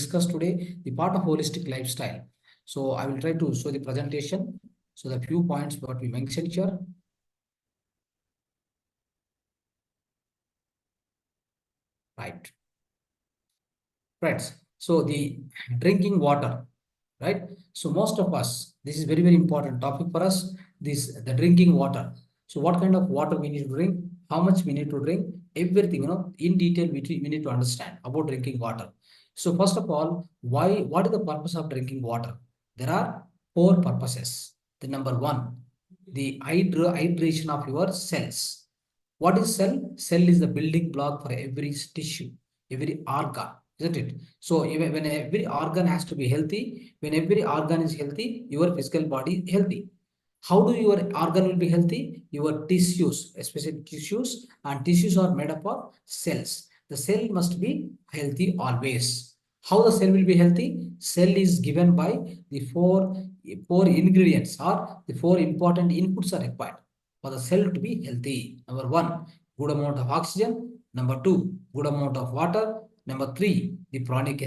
discuss today the part of holistic lifestyle. So I will try to show the presentation. So the few points what we mentioned here. Right. Friends, so the drinking water, right? So most of us, this is very, very important topic for us, the drinking water. So what kind of water we need to drink, how much we need to drink, everything, in detail, we need to understand about drinking water. So first of all, what is the purpose of drinking water? There are four purposes. The number one, the hydration of your cells. What is cell? Cell is the building block for every tissue, every organ, isn't it? So even when every organ has to be healthy, when every organ is healthy, your physical body is healthy. How do your organ will be healthy? Your tissues, especially tissues, and tissues are made up of cells. The cell must be healthy always. How the cell will be healthy? Cell is given by the four ingredients, or the four important inputs are required for the cell to be healthy. Number one, good amount of oxygen. Number two, good amount of water. Number three, the pranic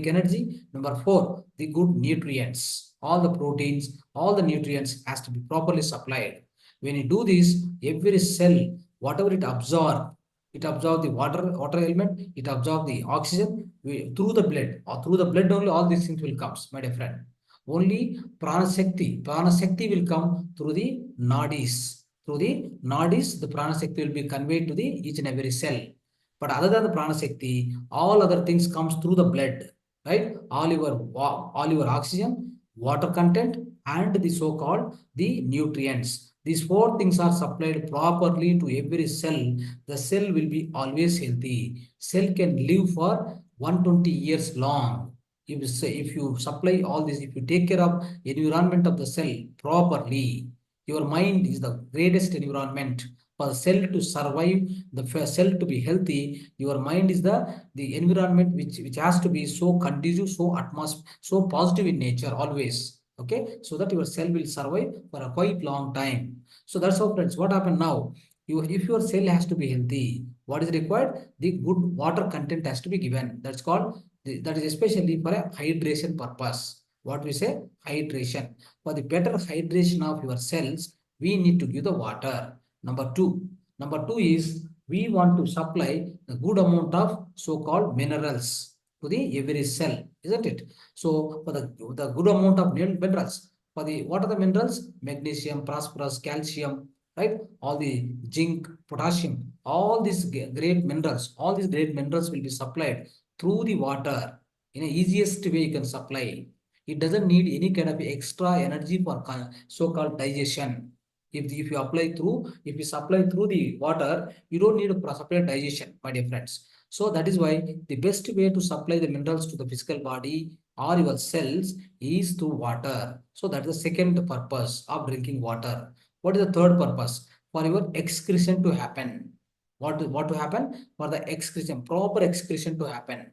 energy. Number four, the good nutrients. All the proteins, all the nutrients has to be properly supplied. When you do this, every cell, whatever it absorbs the water element, it absorbs the oxygen through the blood, or through the blood only all these things will come, my dear friend. Only prana shakti will come through the nadis. Through the nadis, the prana shakti will be conveyed to the each and every cell. But other than the prana shakti, all other things comes through the blood, right? All your oxygen, water content, and the so-called the nutrients. These four things are supplied properly to every cell. The cell will be always healthy. Cell can live for 120 years long. If you supply all this, if you take care of environment of the cell properly, your mind is the greatest environment for the cell to survive, the cell to be healthy. Your mind is the environment which has to be so conducive, so atmosphere, so positive in nature always. Okay, so that your cell will survive for a quite long time. So that's how, friends, what happened now. If your cell has to be healthy, what is required? The good water content has to be given. That's called, that is especially for a hydration purpose. What we say? Hydration. For the better hydration of your cells, we need to give the water. Number two is we want to supply a good amount of so-called minerals to the every cell, isn't it? So for the good amount of minerals, what are the minerals? Magnesium, phosphorus, calcium, right? All the zinc, potassium, all these great minerals, will be supplied through the water in the easiest way you can supply. It doesn't need any kind of extra energy for so-called digestion. If you supply through the water, you don't need to supply digestion, my dear friends. So that is why the best way to supply the minerals to the physical body or your cells is through water. So that's the second purpose of drinking water. What is the third purpose? For your excretion to happen. What to happen? For the excretion, proper excretion to happen.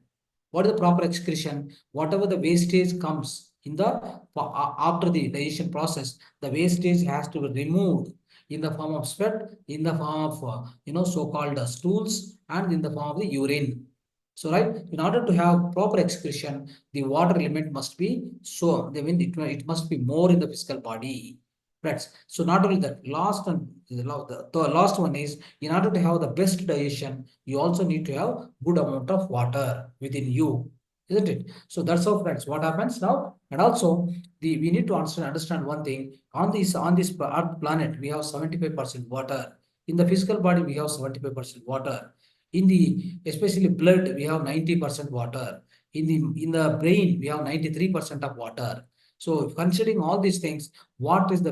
What is the proper excretion? Whatever the wastage comes in the after the digestion process, the wastage has to be removed in the form of sweat, in the form of so-called stools, and in the form of the urine. So, right, in order to have proper excretion, the water element must be it must be more in the physical body. Right. So not only that, the last one is, in order to have the best digestion, you also need to have good amount of water within you, isn't it? So that's how, friends, what happens now. And also we need to understand one thing. On this Earth planet, we have 75% water. In the physical body, we have 75% water. In the especially blood, we have 90% water. In the brain, we have 93% of water. So considering all these things, what is the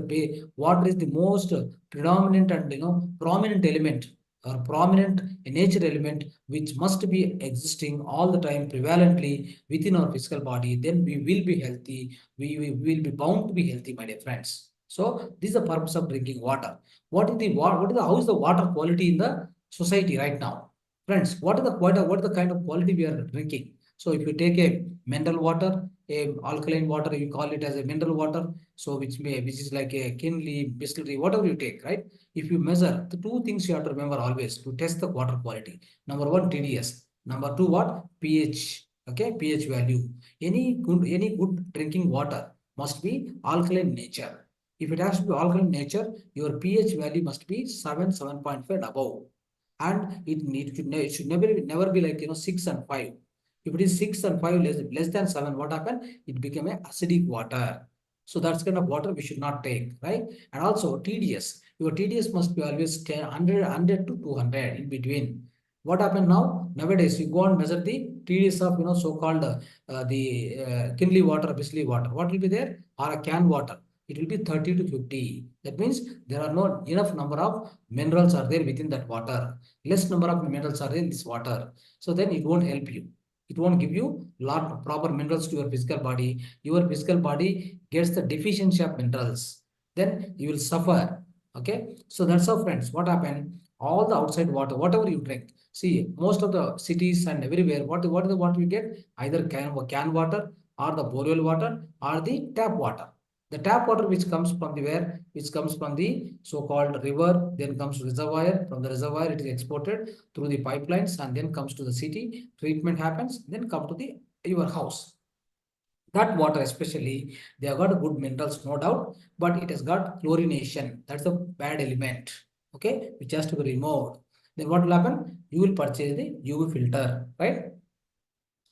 most predominant and prominent element, or prominent nature element, which must be existing all the time prevalently within our physical body, then we will be healthy. We will be bound to be healthy, my dear friends. So this is the purpose of drinking water. How is the water quality in the society right now? Friends, what is the kind of quality we are drinking? So if you take a mineral water, a alkaline water, you call it as a mineral water, so which is like a Kinley, Bisleri, whatever you take, right? If you measure, the two things you have to remember always to test the water quality. Number one, TDS. Number two, what? pH. Okay, pH value. Any good drinking water must be alkaline nature. If it has to be alkaline nature, your pH value must be 7.5 and above. And it should never be like 6 and 5. If it is 6 and 5 less than 7, what happened? It became a acidic water. So that's kind of water we should not take, right? And also TDS. Your TDS must be always 100 to 200 in between. What happened now? Nowadays, you go and measure the TDS of so-called the Kinley water, Bisley water. What will be there? Or a can water. It will be 30 to 50. That means there are no enough number of minerals are there within that water. Less number of minerals are in this water. So then it won't help you. It won't give you lot of proper minerals to your physical body. Your physical body gets the deficiency of minerals. Then you will suffer. Okay. So that's how, friends. What happened? All the outside water, whatever you drink. See, most of the cities and everywhere, what is the water we get? Either can water or the borewell water or the tap water. The tap water which comes from the where? Which comes from the so-called river, then comes to reservoir. From the reservoir, it is exported through the pipelines and then comes to the city. Treatment happens, then come to the your house. That water, especially, they have got good minerals, no doubt, but it has got chlorination. That's a bad element, okay, which has to be removed. Then what will happen? You will purchase the UV filter, right?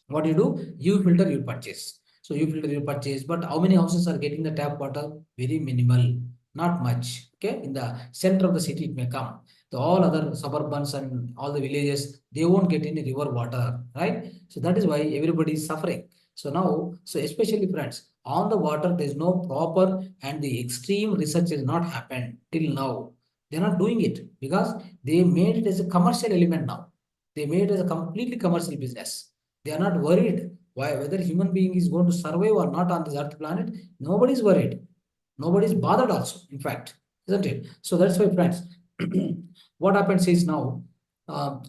What do? UV filter you purchase. So UV filter you purchase, but how many houses are getting the tap water? Very minimal, not much. Okay, in the center of the city it may come. The all other suburbans and all the villages, they won't get any river water, right? So that is why everybody is suffering. So now, so especially friends, on the water, there is no proper and the extreme research has not happened till now. They're not doing it because they made it as a commercial element now. They made it as a completely commercial business. They are not worried whether human being is going to survive or not on this earth planet. Nobody is worried. Nobody is bothered also, in fact, isn't it? So that's why, friends, what happens is now,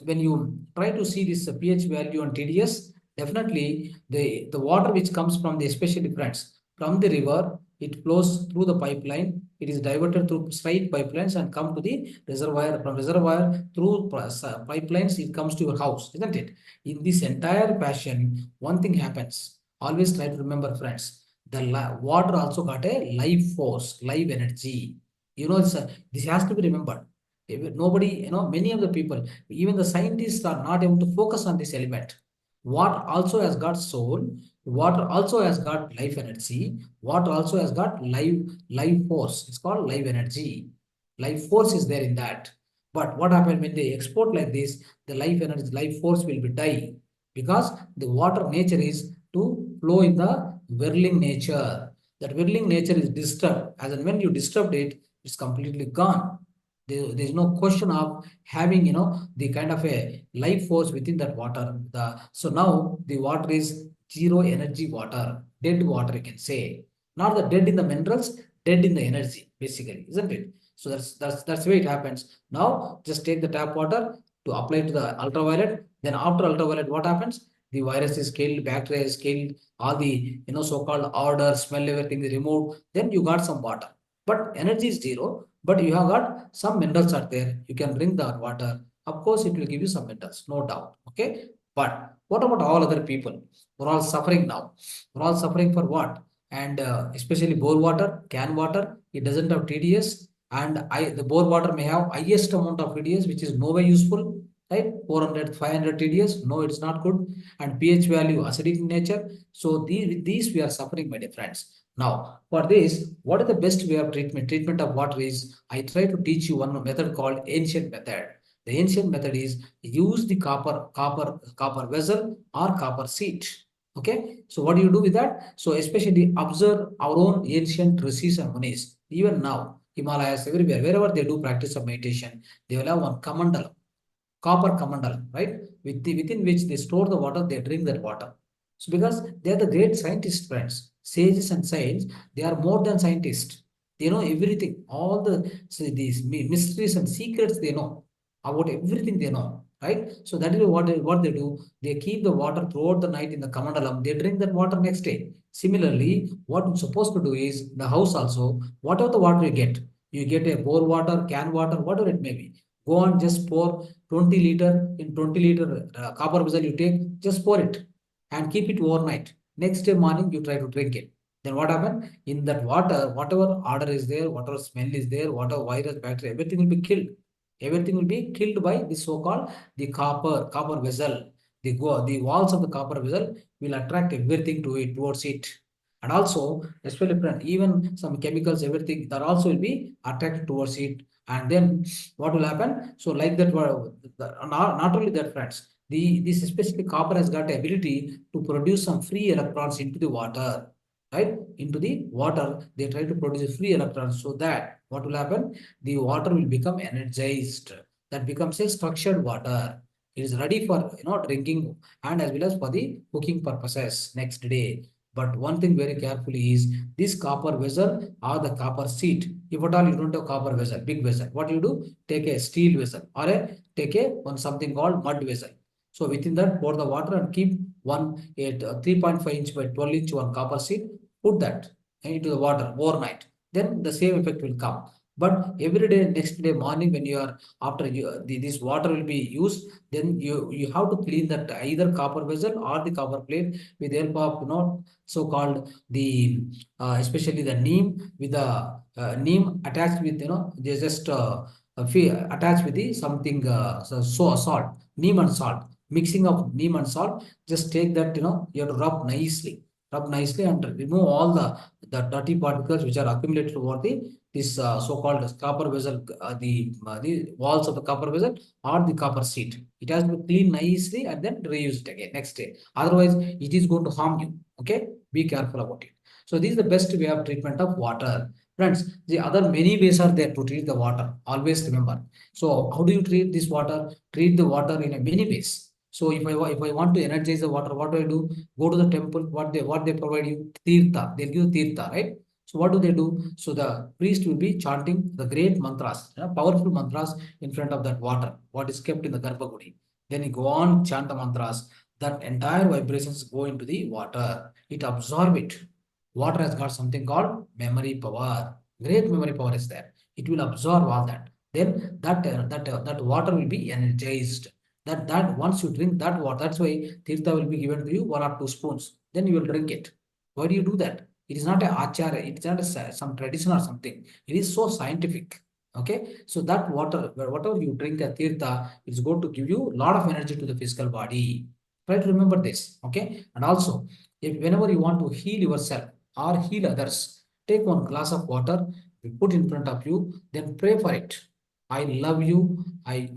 when you try to see this pH value on TDS, definitely the water which comes from the, especially, friends, from the river, it flows through the pipeline. It is diverted through straight pipelines and come to the reservoir. From reservoir through pipelines, it comes to your house, isn't it? In this entire passion, one thing happens. Always try to remember, friends, the water also got a life force, life energy. This has to be remembered. Nobody, many of the people, even the scientists are not able to focus on this element. Water also has got soul. Water also has got life energy. Water also has got life force. It's called life energy. Life force is there in that. But what happens when they export like this? The life energy, life force will be die because the water nature is to flow in the whirling nature. That whirling nature is disturbed. As and when you disturb it, it's completely gone. There's no question of having the kind of a life force within that water. So now the water is zero energy water, dead water, you can say. Not the dead in the minerals, dead in the energy, basically, isn't it? So that's the way it happens. Now just take the tap water to apply to the ultraviolet. Then after ultraviolet, what happens? The virus is killed, bacteria is killed, all the so-called odor, smell, everything is removed. Then you got some water. But energy is zero, but you have got some minerals are there. You can drink that water. Of course, it will give you some minerals, no doubt. Okay. But what about all other people? We're all suffering now. We're all suffering for what? And especially bore water, can water, it doesn't have TDS. And the bore water may have highest amount of TDS, which is no way useful, right? 400, 500 TDS. No, it's not good. And pH value acidic in nature. So these we are suffering, my dear friends. Now, for this, what is the best way of treatment? Treatment of water is, I try to teach you one method called ancient method. The ancient method is use the copper vessel or copper seat. Okay. So what do you do with that? So especially observe our own ancient rishis and munis. Even now, Himalayas, everywhere, wherever they do practice of meditation, they will have one kamandalam, copper kamandalam, right? Within which they store the water, they drink that water. So because they are the great scientists, friends, sages and saints, they are more than scientists. They know everything, all these mysteries and secrets they know about everything they know, right? So that is what they do. They keep the water throughout the night in the kamandalam. They drink that water next day. Similarly, what you're supposed to do is the house also, whatever the water you get a bore water, can water, whatever it may be. Go on, just pour 20 liter in 20 liter copper vessel you take, just pour it. and keep it overnight. Next day morning, you try to drink it. Then what happened? In that water, whatever odor is there, whatever smell is there, whatever virus, bacteria, everything will be killed. Everything will be killed by the so-called the copper vessel. The walls of the copper vessel will attract everything to it towards it. And also, especially even some chemicals, everything that also will be attracted towards it. And then what will happen? So like that, not only that, friends, this especially copper has got the ability to produce some free electrons into the water, right? Into the water, they try to produce free electrons, so that what will happen? The water will become energized. That becomes a structured water. It is ready for drinking and as well as for the cooking purposes next day. But one thing very carefully is this copper vessel or the copper seat. If at all you don't have copper vessel, big vessel, what you do? Take a steel vessel or take a one something called mud vessel. So within that, pour the water and keep 3.5 inch by 12 inch one copper seed. Put that into the water overnight. Then the same effect will come. But every day, next day morning, when you are after this water will be used, then you have to clean that either copper vessel or the copper plate with the help of so-called the especially the neem with the neem attached with they just attached with the something so salt, neem and salt, mixing of neem and salt. Just take that, you have to rub nicely and remove all the dirty particles which are accumulated over the this so-called copper vessel, the walls of the copper vessel or the copper sheet. It has to be cleaned nicely and then reuse it again next day. Otherwise, it is going to harm you. Okay, be careful about it. So this is the best way of treatment of water. Friends, the other many ways are there to treat the water. Always remember. So how do you treat this water? Treat the water in a many ways. So if I want to energize the water, what do I do? Go to the temple. What they provide you? Tirtha. They give tirtha, right? So what do they do? So the priest will be chanting the great mantras, powerful mantras in front of that water, what is kept in the Garbhagudi. Then he go on chant the mantras. That entire vibrations go into the water. It absorb it. Water has got something called memory power. Great memory power is there. It will absorb all that. Then that water will be energized. That once you drink that water, that's why tirtha will be given to you 1 or 2 spoons. Then you will drink it. Why do you do that? It is not a achara. It is not some tradition or something. It is so scientific. Okay, so that water, whatever you drink a tirtha, it's going to give you a lot of energy to the physical body. Try to remember this. Okay, and also, if whenever you want to heal yourself or heal others, take one glass of water, put in front of you, then pray for it. I love you. I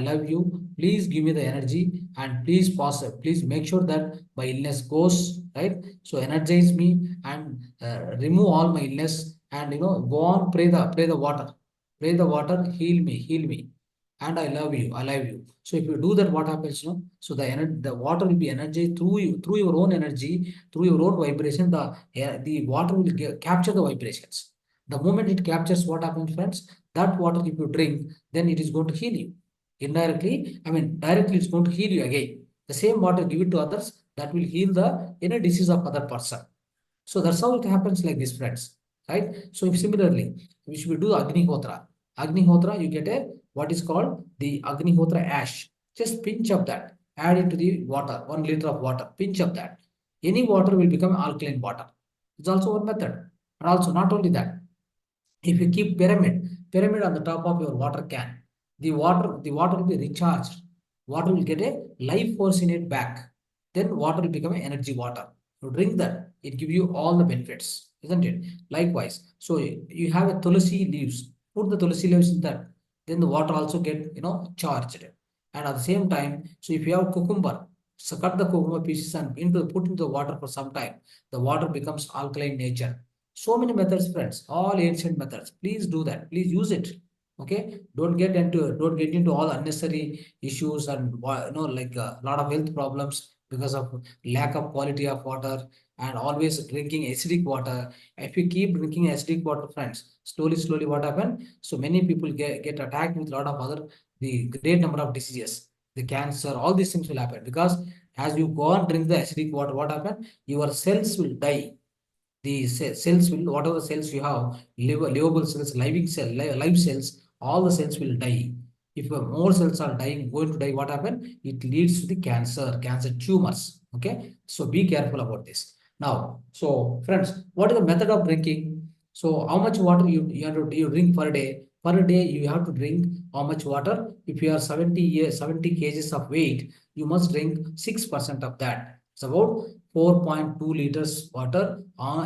love you. Please give me the energy and please make sure that my illness goes right. So energize me and remove all my illness and go on pray the water. Pray the water, heal me. And I love you. So if you do that, what happens? So the water will be energized through you, through your own energy, through your own vibration. The water will capture the vibrations. The moment it captures, what happens, friends? That water, if you drink, then it is going to heal you. Indirectly, I mean, directly, it's going to heal you again. The same water, give it to others, that will heal the inner disease of other person. So that's how it happens like this, friends. Right? So if similarly, if we do Agnihotra, you get a what is called the Agnihotra ash. Just pinch of that, add it to the water, 1 liter of water, pinch of that. Any water will become alkaline water. It's also one method. And also, not only that, if you keep pyramid on the top of your water can, the water will be recharged. Water will get a life force in it back. Then water will become an energy water. You drink that, it gives you all the benefits, isn't it? Likewise, so you have a tulsi leaves. Put the tulsi leaves in that. Then the water also get charged. And at the same time, so if you have cucumber, so cut the cucumber pieces and put into the water for some time. The water becomes alkaline nature. So many methods, friends, all ancient methods. Please do that. Please use it. Okay. Don't get into all unnecessary issues and like a lot of health problems because of lack of quality of water and always drinking acidic water. If you keep drinking acidic water, friends, slowly what happen? So many people get attacked with a lot of other the great number of diseases, the cancer, all these things will happen because as you go and drink the acidic water, what happen? Your cells will die. The cells will, whatever cells you have, livable cells, live cells, all the cells will die. If more cells are dying, going to die, what happen? It leads to the cancer tumors. Okay, so be careful about this. Now, so friends, what is the method of drinking? So how much water you have to you drink per day? Per day you have to drink how much water? If you are 70 kgs of weight, you must drink 6% of that. It's about 4.2 liters water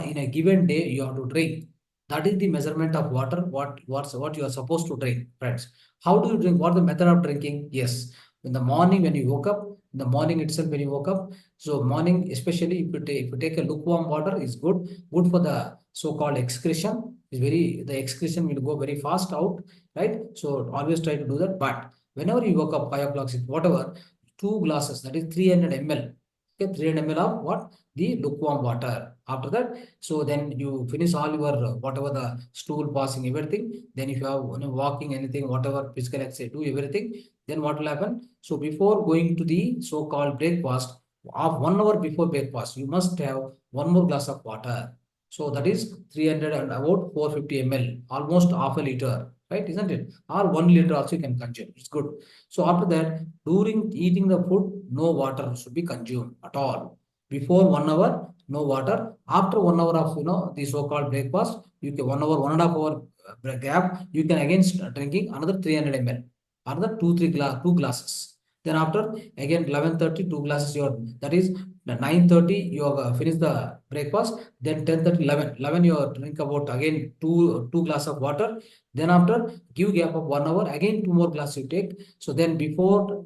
in a given day you have to drink. That is the measurement of water. What you are supposed to drink, friends. How do you drink? What is the method of drinking? Yes, in the morning when you woke up, in the morning itself when you woke up. So morning, especially if you take a lukewarm water, is good for the so-called excretion. Is very the excretion will go very fast out, right? So always try to do that. But whenever you woke up 5 o'clock, 6, whatever, 2 glasses, that is 300 ml. Okay, 300 ml of what? The lukewarm water. After that, so then you finish all your whatever the stool passing, everything. Then if you have walking anything, whatever physical exercise, do everything. Then what will happen? So before going to the so-called breakfast, of 1 hour before breakfast, you must have one more glass of water. So that is 300 and about 450 ml, almost half a liter, right? Isn't it? Or 1 liter also you can consume. It's good. So after that, during eating the food, no water should be consumed at all. Before 1 hour, no water. After 1 hour of the so-called breakfast, you can 1 hour, 1.5 hour gap, you can again start drinking another 300 ml, another 2 glasses. Then after again 11:30, 2 glasses. That is 9:30 you finish the breakfast. Then 10:30, 11 you drink about again two glass of water. Then after give gap of 1 hour, again two more glasses you take. So then before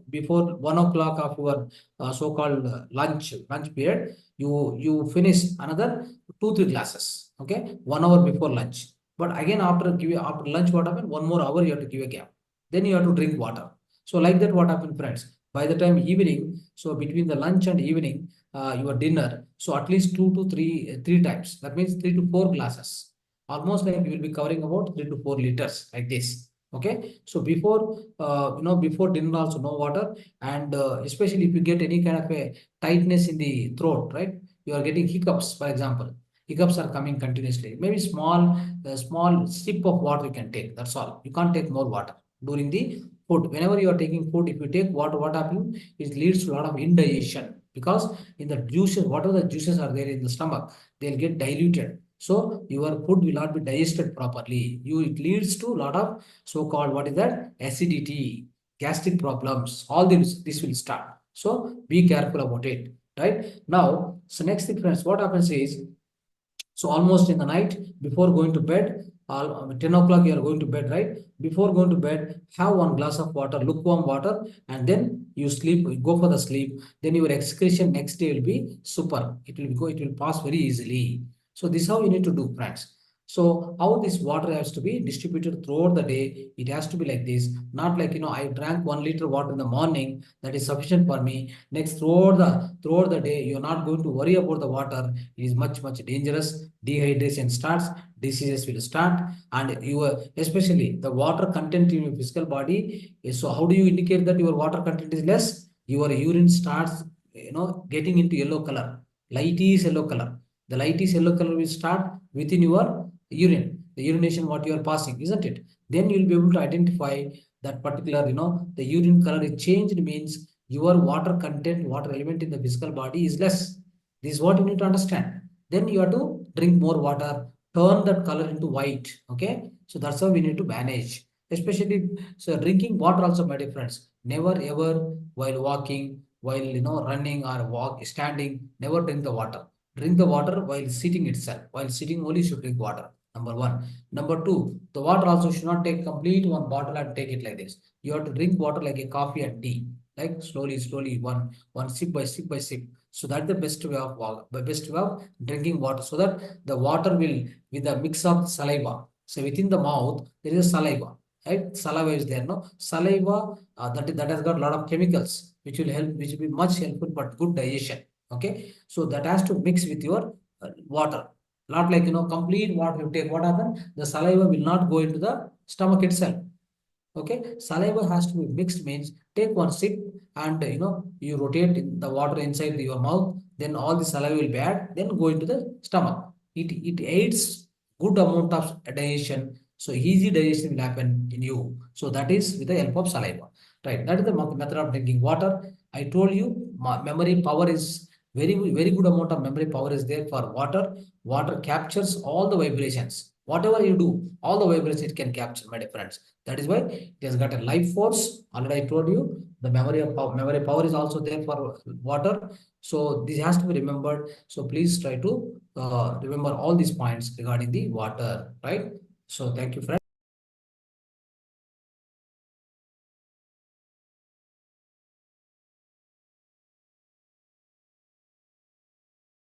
1 o'clock of your so-called lunch period, you finish another 2 3 glasses. Okay, 1 hour before lunch. But again after lunch, what happened? 1 more hour you have to give a gap. Then you have to drink water. So like that, what happened, friends? By the time evening, so between the lunch and evening, your dinner, so at least three times. That means 3 to 4 glasses. Almost like you will be covering about 3 to 4 liters like this. Okay. So before dinner also no water, and especially if you get any kind of a tightness in the throat, right? You are getting hiccups, for example. Hiccups are coming continuously. Maybe small sip of water you can take. That's all. You can't take more water during the food. Whenever you are taking food, if you take water, what happens? It leads to a lot of indigestion, because in the juices, whatever the juices are there in the stomach, they'll get diluted. So your food will not be digested properly. It leads to a lot of so-called, what is that? Acidity, gastric problems. All this will start. So be careful about it. Right now, so next thing, friends, what happens is, so almost in the night, before going to bed, 10 o'clock you are going to bed, right? Before going to bed, have one glass of water, lukewarm water, and then you sleep, you go for the sleep. Then your excretion next day will be super. It will pass very easily. So this is how you need to do, friends. So how this water has to be distributed throughout the day, it has to be like this. Not like, I drank 1 liter water in the morning, that is sufficient for me. Next, throughout the day, you're not going to worry about the water. It is much, much dangerous. Dehydration starts, diseases will start, and especially the water content in your physical body. So how do you indicate that your water content is less? Your urine starts, getting into yellow color, lightish yellow color. The lightish yellow color will start within your urine, the urination what you are passing, isn't it? Then you will be able to identify that particular, the urine color is changed, means your water content, water element in the physical body is less. This is what you need to understand. Then you have to drink more water, turn that color into white. Okay, so that's how we need to manage. Especially, so drinking water also, my dear friends. Never ever while walking, while running or standing, never drink the water. Drink the water while sitting itself. While sitting only should drink water. Number one. Number two, the water also should not take complete one bottle and take it like this. You have to drink water like a coffee and tea, like slowly, one sip by sip by sip. So that's the best way of drinking water. So that the water will, with a mix of saliva. So within the mouth there is a saliva, right? Saliva is there, no saliva that has got a lot of chemicals which will be much helpful for good digestion. Okay, so that has to mix with your water. Not like complete water you take. What happens? The saliva will not go into the stomach itself. Okay, saliva has to be mixed, means take one sip, and you rotate the water inside your mouth. Then all the saliva will be add, then go into the stomach. It aids good amount of digestion. So easy digestion will happen in you. So that is with the help of saliva. Right. That is the method of drinking water. I told you, memory power is Very good amount of memory power is there for water. Water captures all the vibrations. Whatever you do, all the vibrations it can capture, my dear friends. That is why it has got a life force. Already I told you the memory power is also there for water. So this has to be remembered. So please try to remember all these points regarding the water, right? So thank you, friends.